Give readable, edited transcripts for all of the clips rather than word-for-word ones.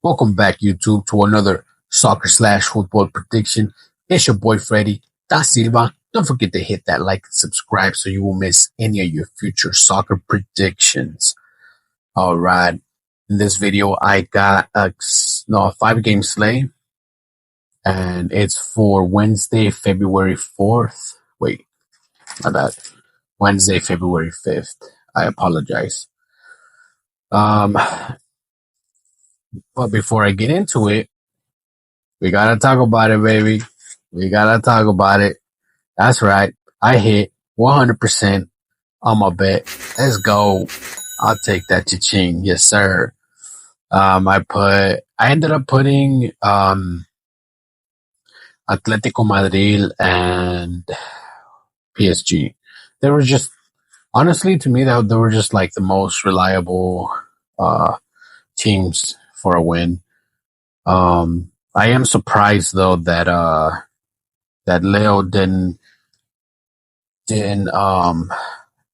Welcome back, YouTube, to another soccer slash football prediction. It's your boy Freddy Da Silva. Don't forget to hit that like and subscribe so you won't miss any of your future soccer predictions. All right. In this video, I got a 5-game slate, and it's for Wednesday, February 4th. Wait, my bad. Wednesday, February 5th. I apologize. But before I get into it, we gotta talk about it, baby. We gotta talk about it. That's right. I hit 100% on my bet. Let's go. I'll take that cha-ching. Yes, sir. I ended up putting, Atletico Madrid and PSG. They were just, honestly, to me, they were just like the most reliable, teams for a win. I am surprised though that Leo didn't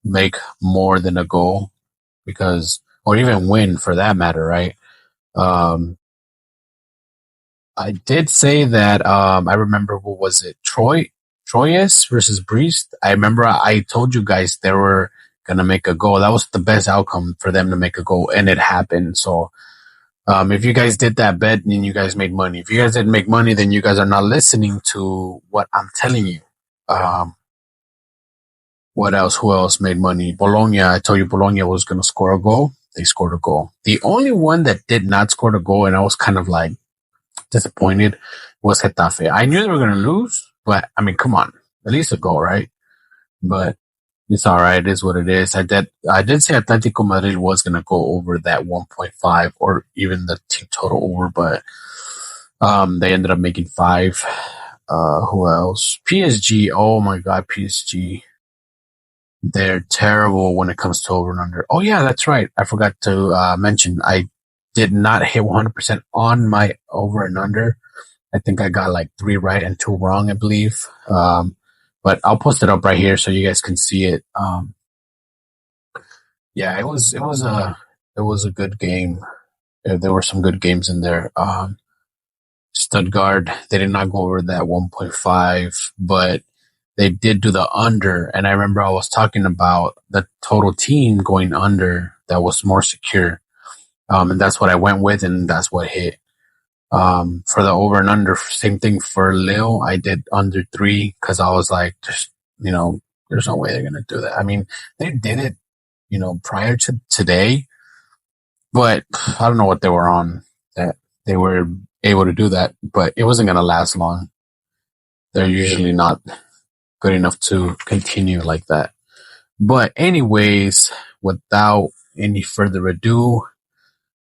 make more than a goal, because, or even win for that matter, right? Um, I did say that, I remember, what was it? Troyes versus Brest. I remember I told you guys they were gonna make a goal. That was the best outcome for them to make a goal, and it happened. So, if you guys did that bet, then you guys made money. If you guys didn't make money, then you guys are not listening to what I'm telling you. What else? Who else made money? Bologna. I told you Bologna was going to score a goal. They scored a goal. The only one that did not score a goal, and I was kind of like disappointed, was Getafe. I knew they were going to lose, but I mean, come on, at least a goal, right? But it's all right. It is what it is. I did say Atletico Madrid was going to go over that 1.5 or even the team total over, but they ended up making 5. Who else? PSG. Oh my God, PSG. They're terrible when it comes to over and under. Oh yeah, that's right. I forgot to mention, I did not hit 100% on my over and under. I think I got like 3 right and 2 wrong, I believe. But I'll post it up right here so you guys can see it. Yeah, it was a good game. There were some good games in there. Stuttgart, they did not go over that 1.5, but they did do the under. And I remember I was talking about the total team going under that was more secure. And that's what I went with, and that's what hit. For the over and under, same thing for Lille. I did under 3 because I was like, just, there's no way they're going to do that. I mean, they did it, prior to today, but I don't know what they were on that they were able to do that, but it wasn't going to last long. They're usually not good enough to continue like that. But anyways, without any further ado,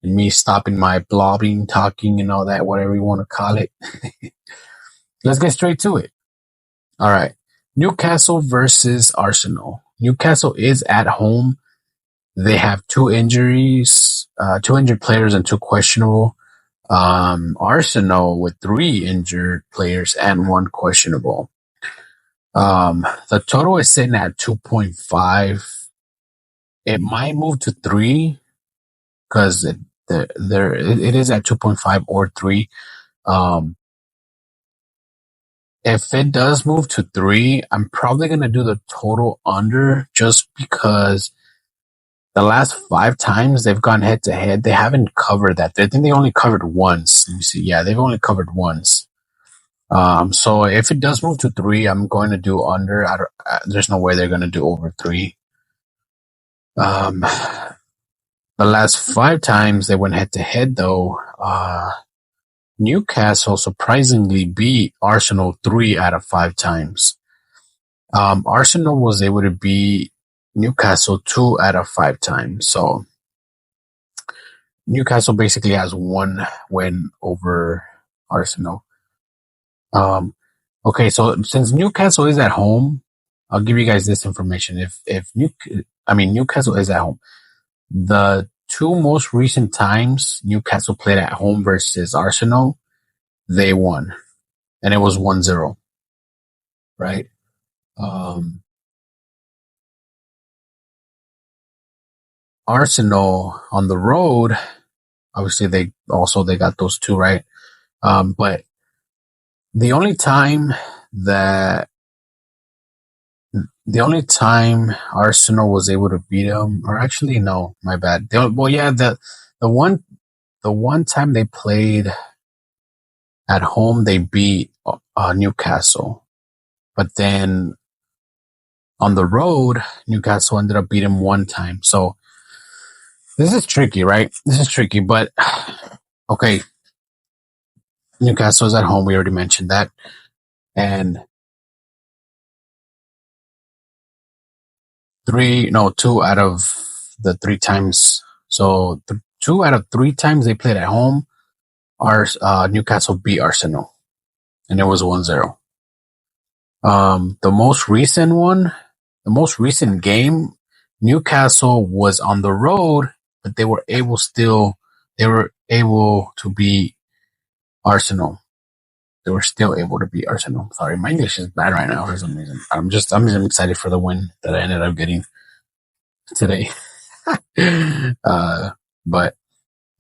and me stopping my blobbing, talking, and all that, whatever you want to call it, let's get straight to it. All right. Newcastle versus Arsenal. Newcastle is at home. They have 2 injuries, 2 injured players and 2 questionable. Arsenal with 3 injured players and 1 questionable. The total is sitting at 2.5. It might move to 3 because it is at 2.5 or 3. If it does move to 3, I'm probably going to do the total under, just because the last 5 times they've gone head to head, they haven't covered that. I think they only covered once. Let me see. Yeah, they've only covered once. So if it does move to 3, I'm going to do under. There's no way they're going to do over 3. The last 5 times they went head to head, though, Newcastle surprisingly beat Arsenal 3 out of 5 times. Arsenal was able to beat Newcastle 2 out of 5 times. So Newcastle basically has 1 win over Arsenal. Okay, so since Newcastle is at home, I'll give you guys this information. Newcastle is at home. The 2 most recent times Newcastle played at home versus Arsenal, they won, and it was 1-0, right? Arsenal on the road, Obviously, they got those two right. But the only time that the only time Arsenal was able to beat them, or actually no, my bad. The one the one time they played at home, they beat Newcastle, but then on the road, Newcastle ended up beating them one time. So this is tricky, right? This is tricky, but okay. Newcastle's at home. We already mentioned that, and two out of the three times. So two out of three times they played at home, Newcastle beat Arsenal, and it was 1-0. The most recent game, Newcastle was on the road, but they were able to beat Arsenal. They were still able to beat Arsenal. Sorry, my English is bad right now for some reason. I'm just excited for the win that I ended up getting today. But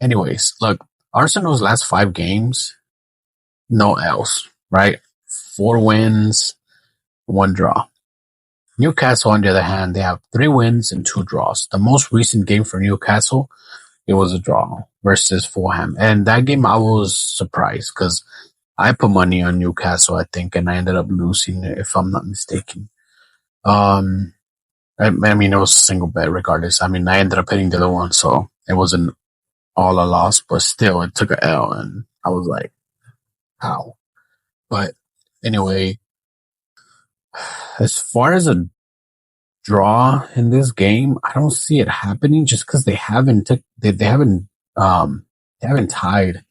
anyways, look, Arsenal's last 5 games, no L's, right? 4 wins, 1 draw. Newcastle, on the other hand, they have 3 wins and 2 draws. The most recent game for Newcastle, it was a draw versus Fulham. And that game, I was surprised because I put money on Newcastle, I think, and I ended up losing it, if I'm not mistaken. I mean, it was a single bet regardless. I mean, I ended up hitting the other one, so it wasn't all a loss, but still, it took a L, and I was like, how? But anyway, as far as a draw in this game, I don't see it happening just because they haven't tied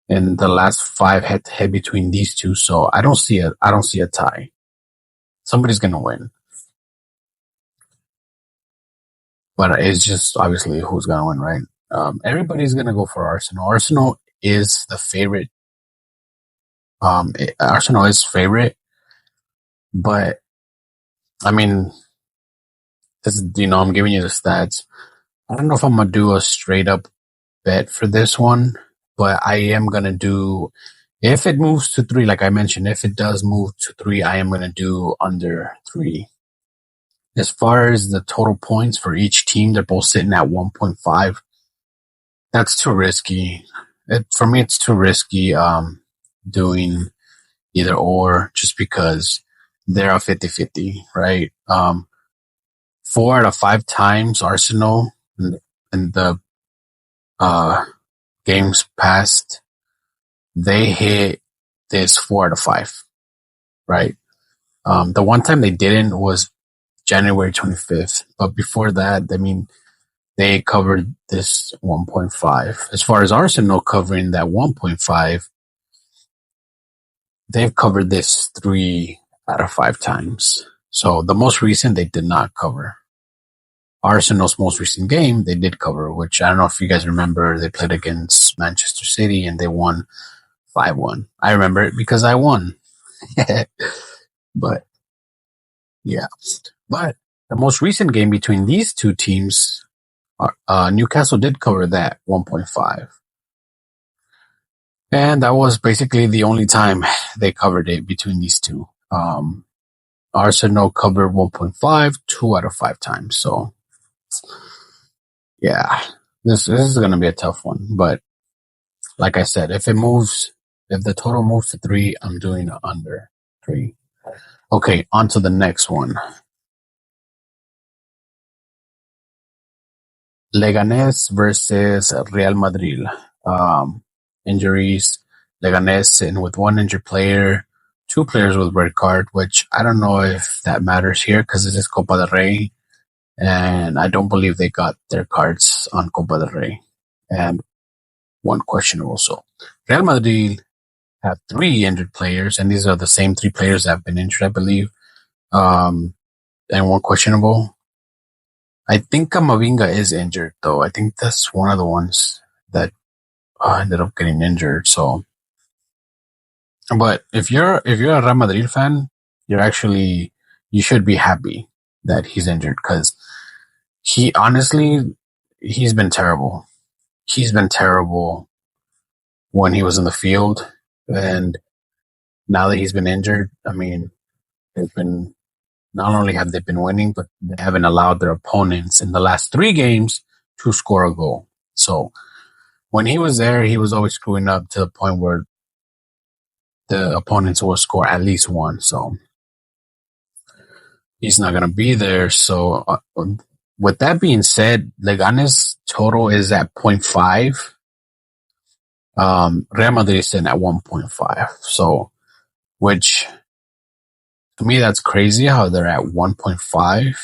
in the last 5 head-to-head between these two, so I don't see a tie. Somebody's gonna win, but it's just obviously who's gonna win, right? Everybody's gonna go for Arsenal. Arsenal is the favorite. Arsenal is favorite, but I mean, I'm giving you the stats. I don't know if I'm gonna do a straight up bet for this one, but I am gonna do, if it moves to 3, like I mentioned, if it does move to 3, I am gonna do under 3. As far as the total points for each team, they're both sitting at 1.5. That's too risky. For me, it's too risky doing either or, just because they're a 50-50, right? 4 out of 5 times Arsenal in the games past, they hit this 4 out of 5, right? The one time they didn't was January 25th, but before that, I mean, they covered this 1.5. As far as Arsenal covering that 1.5, they've covered this 3 out of 5 times. So the most recent, they did not cover. Arsenal's most recent game, they did cover, which I don't know if you guys remember. They played against Manchester City and they won 5-1. I remember it because I won. But yeah, but the most recent game between these two teams, Newcastle did cover that 1.5. And that was basically the only time they covered it between these two. Arsenal covered 1.5, 2 out of 5 times. So yeah, this is going to be a tough one. But like I said, if the total moves to 3, I'm doing under 3. Okay, on to the next one. Leganés versus Real Madrid. Injuries. Leganés in with 1 injured player, 2 players with red card, which I don't know if that matters here because this is Copa del Rey, and I don't believe they got their cards on Copa del Rey, and 1 questionable. So Real Madrid have 3 injured players, and these are the same 3 players that have been injured, I believe, and 1 questionable. I think Camavinga is injured, though. I think that's one of the ones that ended up getting injured. So, but if you're a Real Madrid fan, you should be happy that he's injured because he's been terrible. he's been terrible when he was in the field. And now that he's been injured, I mean, they've been not only have they been winning, but they haven't allowed their opponents in the last 3 games to score a goal. So when he was there, he was always screwing up to the point where the opponents will score at least one. So he's not going to be there. So with that being said, Leganes total is at 0.5. Real Madrid is in at 1.5. So, which to me, that's crazy how they're at 1.5.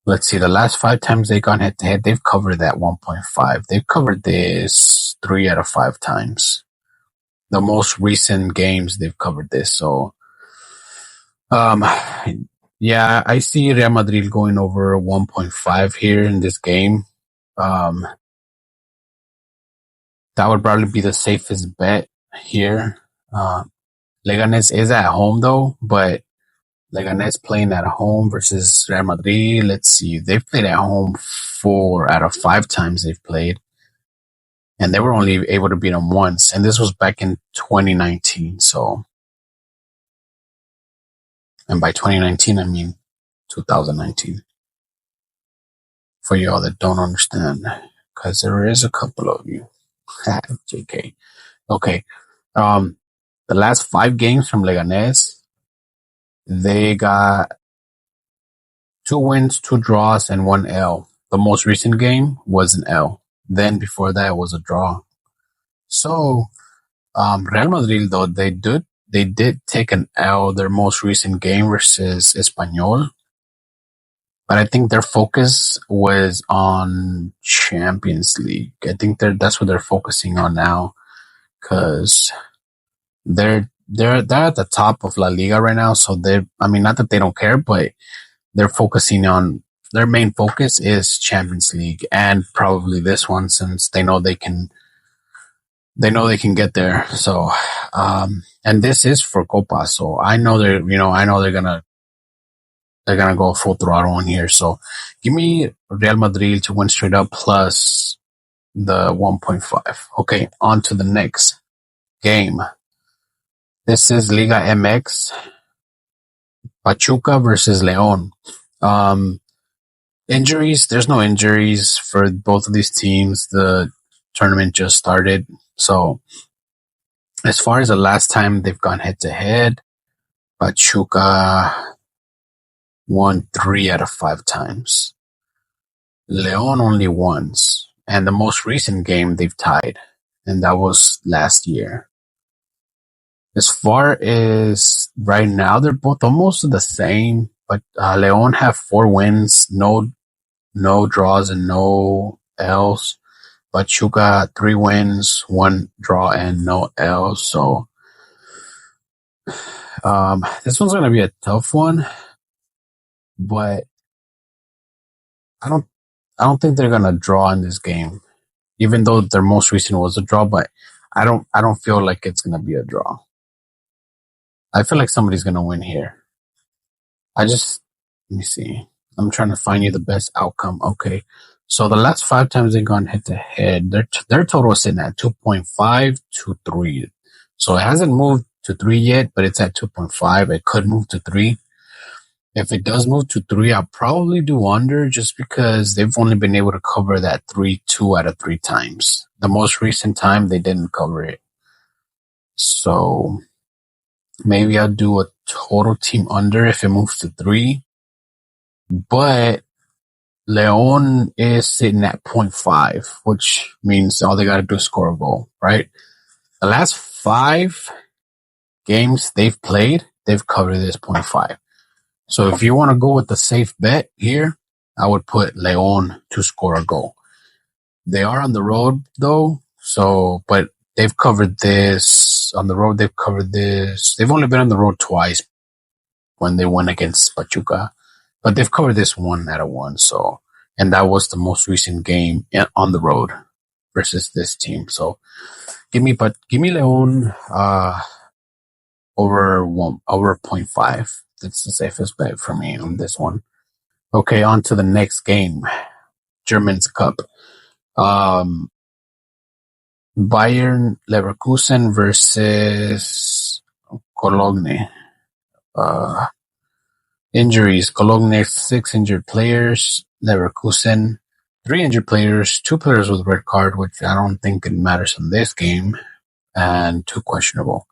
Let's see, the last 5 times they've gone head to head, they've covered that 1.5. They've covered this 3 out of 5 times. The most recent games they've covered this. So, yeah, I see Real Madrid going over 1.5 here in this game. That would probably be the safest bet here. Leganes is at home though, but Leganes playing at home versus Real Madrid. Let's see, they've played at home 4 out of 5 times they've played, and they were only able to beat them once, and this was back in 2019. So, and by 2019 I mean 2019. For y'all that don't understand, because there is a couple of you. JK. Okay. The last 5 games from Leganes, they got 2 wins, 2 draws, and 1 L. The most recent game was an L. Then before that was a draw. So, Real Madrid though, they did take an L their most recent game versus Espanyol. But I think their focus was on Champions League. I think that's what they're focusing on now, because they're at the top of La Liga right now. So not that they don't care, but they're focusing on, their main focus is Champions League, and probably this one, since they know they can get there. So, and this is for Copa. So I know they're gonna go full throttle in here. So give me Real Madrid to win straight up plus the 1.5. Okay, on to the next game. This is Liga MX, Pachuca versus León. Injuries, there's no injuries for both of these teams. The tournament just started. So as far as the last time they've gone head to head, Pachuca won 3 out of 5 times. León only once. And the most recent game they've tied, and that was last year. As far as right now, they're both almost the same, but León have 4 wins, no draws, and no L's. Pachuca 3 wins, 1 draw, and no L's. So this one's gonna be a tough one, but I don't think they're gonna draw in this game, even though their most recent was a draw. But I don't feel like it's gonna be a draw. I feel like somebody's gonna win here. Let me see. I'm trying to find you the best outcome. Okay, so the last 5 times they've gone head to head, their total is sitting at 2.5 to 3. So it hasn't moved to 3 yet, but it's at 2.5. It could move to 3. If it does move to 3, I'll probably do under, just because they've only been able to cover that 3 2 out of 3 times. The most recent time they didn't cover it. So maybe I'll do a total team under if it moves to 3. But León is sitting at 0.5, which means all they got to do is score a goal, right? The last 5 games they've played, they've covered this 0.5. So if you want to go with the safe bet here, I would put León to score a goal. They are on the road though, but they've covered this on the road. They've covered this. They've only been on the road twice when they went against Pachuca, but they've covered this 1 out of 1. So, and that was the most recent game on the road versus this team. So give me León, over 0.5. That's the safest bet for me on this one. Okay, on to the next game. Germans Cup. Um, Bayern Leverkusen versus Cologne. Injuries. Cologne, 6 injured players. Leverkusen, 3 injured players. 2 players with red card, which I don't think it matters in this game. And 2 questionable.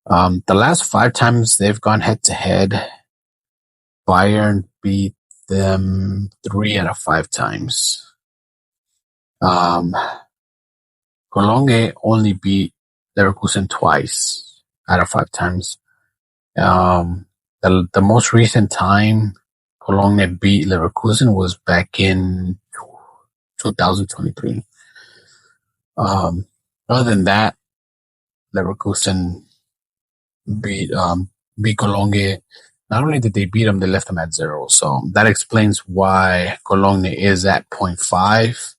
The last 5 times they've gone head to head, Bayern beat them 3 out of 5 times. Cologne only beat Leverkusen twice out of 5 times. The most recent time Cologne beat Leverkusen was back in 2023. Other than that, Leverkusen beat Cologne. Not only did they beat them, they left them at 0. So that explains why Cologne is at 0.5.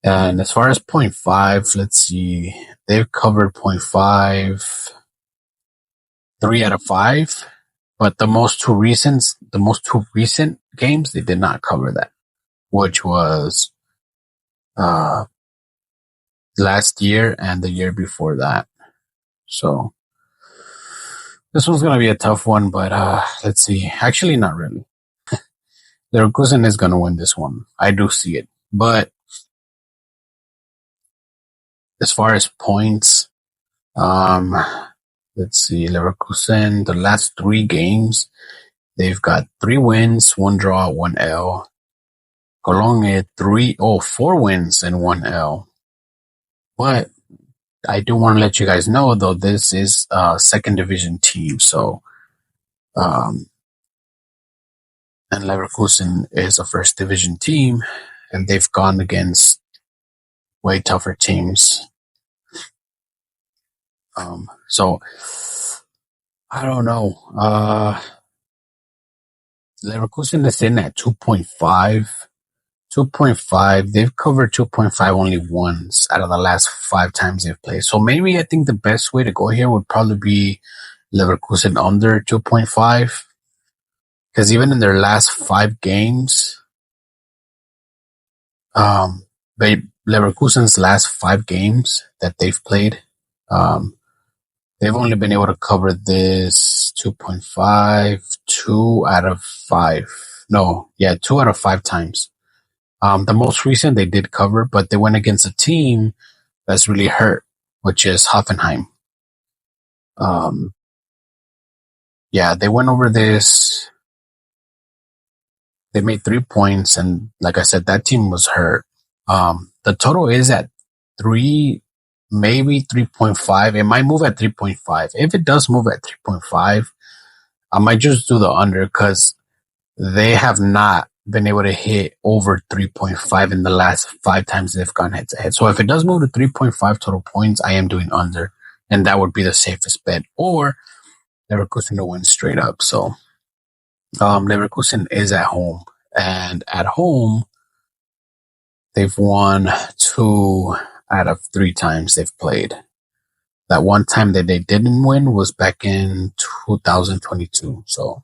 And as far as 0.5, let's see, they've covered 0.5 3 out of 5. But the most two recent games, they did not cover that, which was last year and the year before that. So this one's gonna be a tough one, but let's see. Actually, not really. Leverkusen is gonna win this one. I do see it, but as far as points, let's see. Leverkusen, the last 3 games, they've got 3 wins, 1 draw, 1 L. Cologne, 4 wins and 1 L. But I do want to let you guys know, though, this is a second division team. So, and Leverkusen is a first division team, and they've gone against way tougher teams. So I don't know. Leverkusen is in at 2.5. 2.5. They've covered 2.5 only once out of the last 5 times they've played. So maybe I think the best way to go here would probably be Leverkusen under 2.5. Because even in their last 5 games, Leverkusen's last 5 games that they've played, they've only been able to cover this 2.5 2 out of 5. No, yeah, 2 out of 5 times. The most recent they did cover, but they went against a team that's really hurt, which is Hoffenheim. Yeah, they went over this. They made 3 points, and like I said, that team was hurt. The total is at 3, maybe 3.5. It might move at 3.5. If it does move at 3.5, I might just do the under because they have not been able to hit over 3.5 in the last 5 times they've gone head to head. So if it does move to 3.5 total points, I am doing under, and that would be the safest bet. Or Leverkusen to win straight up. So Leverkusen is at home, and at home they've won 2 out of 3 times they've played. That one time that they didn't win was back in 2022. So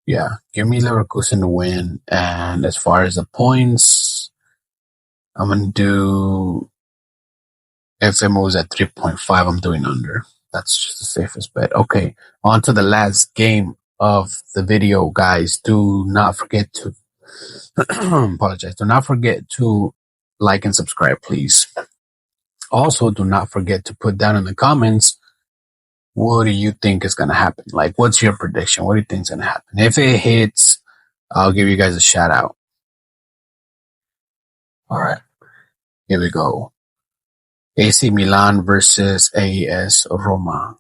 yeah, give me Leverkusen to win. And as far as the points, I'm going to do, if it moves at 3.5, I'm doing under. That's just the safest bet. Okay, on to the last game of the video, guys. Do not forget to, apologize. Do not forget to like and subscribe, please. Also, do not forget to put down in the comments, what do you think is going to happen? Like, what's your prediction? What do you think is going to happen? If it hits, I'll give you guys a shout out. All right, here we go. AC Milan versus AS Roma.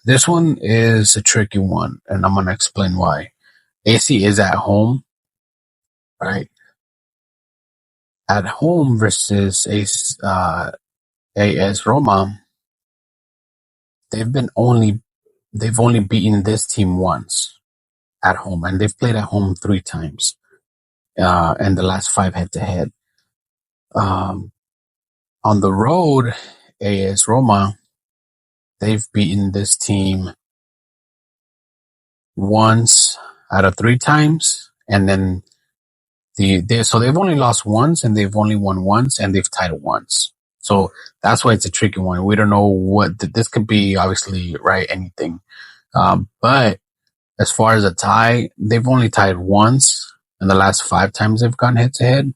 This one is a tricky one, and I'm going to explain why. AC is at home, right? At home versus AS Roma, they've only beaten this team once at home, and they've played at home 3 times in the last 5 head-to-head. On the road, AS Roma, they've beaten this team once out of 3 times, and then So they've only lost once, and they've only won once, and they've tied once. So that's why it's a tricky one. We don't know what this could be. Obviously, right? Anything. But as far as a tie, they've only tied once in the last 5 times they've gone head to head.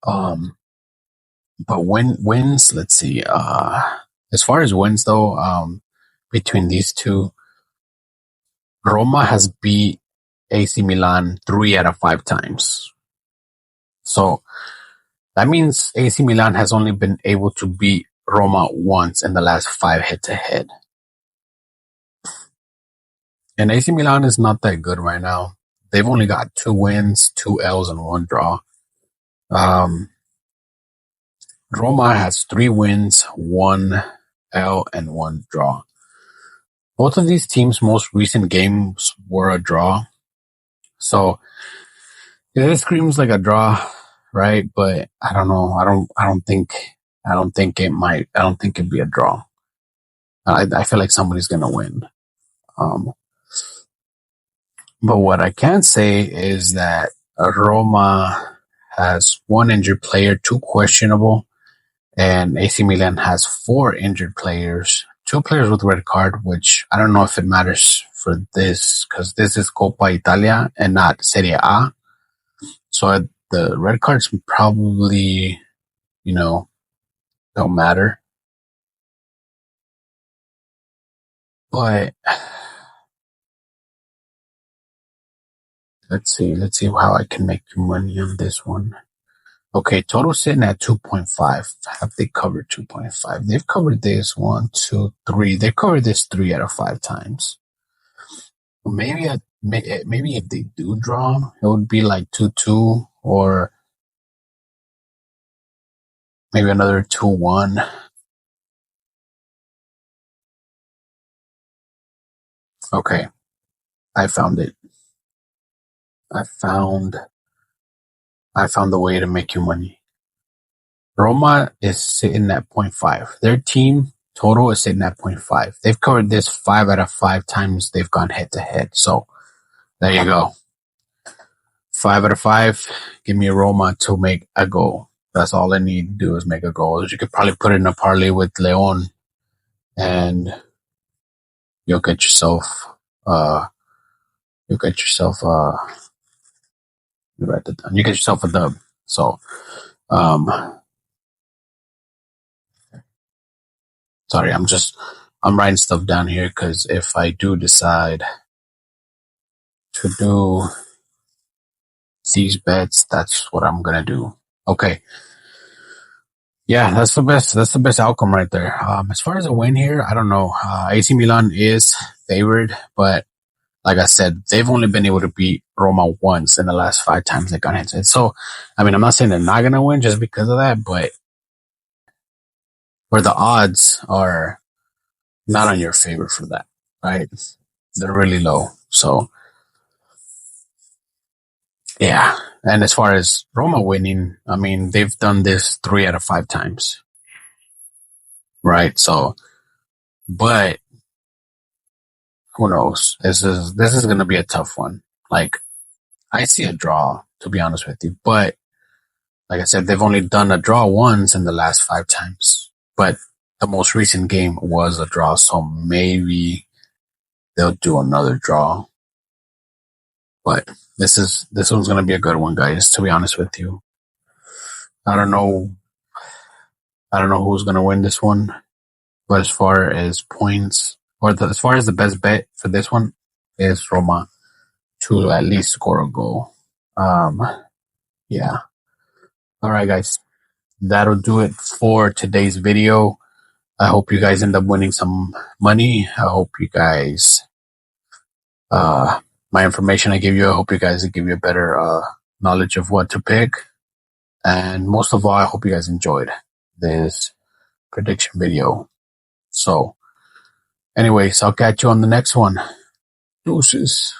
But wins, let's see. As far as wins though, between these two, Roma has beat AC Milan 3 out of 5 times. So that means AC Milan has only been able to beat Roma once in the last 5 head to head. And AC Milan is not that good right now. They've only got 2 wins, 2 L's, and 1 draw. Roma has 3 wins, 1 L, and 1 draw. Both of these teams' most recent games were a draw. So it screams like a draw, right? But I don't know. I don't think it'd be a draw. I feel like somebody's gonna win. But what I can say is that Roma has 1 injured player, 2 questionable, and AC Milan has 4 injured players, 2 players with red card, which I don't know if it matters for this because this is Coppa Italia and not Serie A. So the red cards probably, don't matter. But let's see how I can make money on this one. Okay, total sitting at 2.5. Have they covered 2.5? They've covered this 1, 2, 3. They've covered this 3 out of 5 times. Maybe if they do draw, it would be like 2-2 or maybe another 2-1. Okay, I found it. I found the way to make you money. Roma is sitting at 0.5. Their team total is sitting at 0.5. They've covered this 5 out of 5 times they've gone head to head. So there you go. 5 out of 5. Give me Roma to make a goal. That's all I need to do is make a goal. You could probably put it in a parlay with Leon, and you'll get yourself. You get yourself a dub. So, sorry, I'm writing stuff down here because if I do decide to do these bets, that's what I'm gonna do. Okay. Yeah, that's the best outcome right there. As far as a win here, I don't know. AC Milan is favored, but like I said, they've only been able to beat Roma once in the last 5 times they've gone into it. So, I mean, I'm not saying they're not gonna win just because of that, but where the odds are not on your favor for that, right? They're really low. So, yeah. And as far as Roma winning, I mean, they've done this 3 out of 5 times, right? So, but who knows? This is going to be a tough one. Like, I see a draw, to be honest with you. But, like I said, they've only done a draw once in the last 5 times. But the most recent game was a draw, so maybe they'll do another draw. But this one's going to be a good one, guys, to be honest with you. I don't know who's going to win this one. But as far as points, as far as the best bet for this one is Roma to at least score a goal. Yeah. All right, guys. That'll do it for today's video. I hope you guys end up winning some money. I hope you guys, my information I give you, I hope you guys give you a better knowledge of what to pick. And most of all, I hope you guys enjoyed this prediction video. So, anyways, I'll catch you on the next one. Deuces.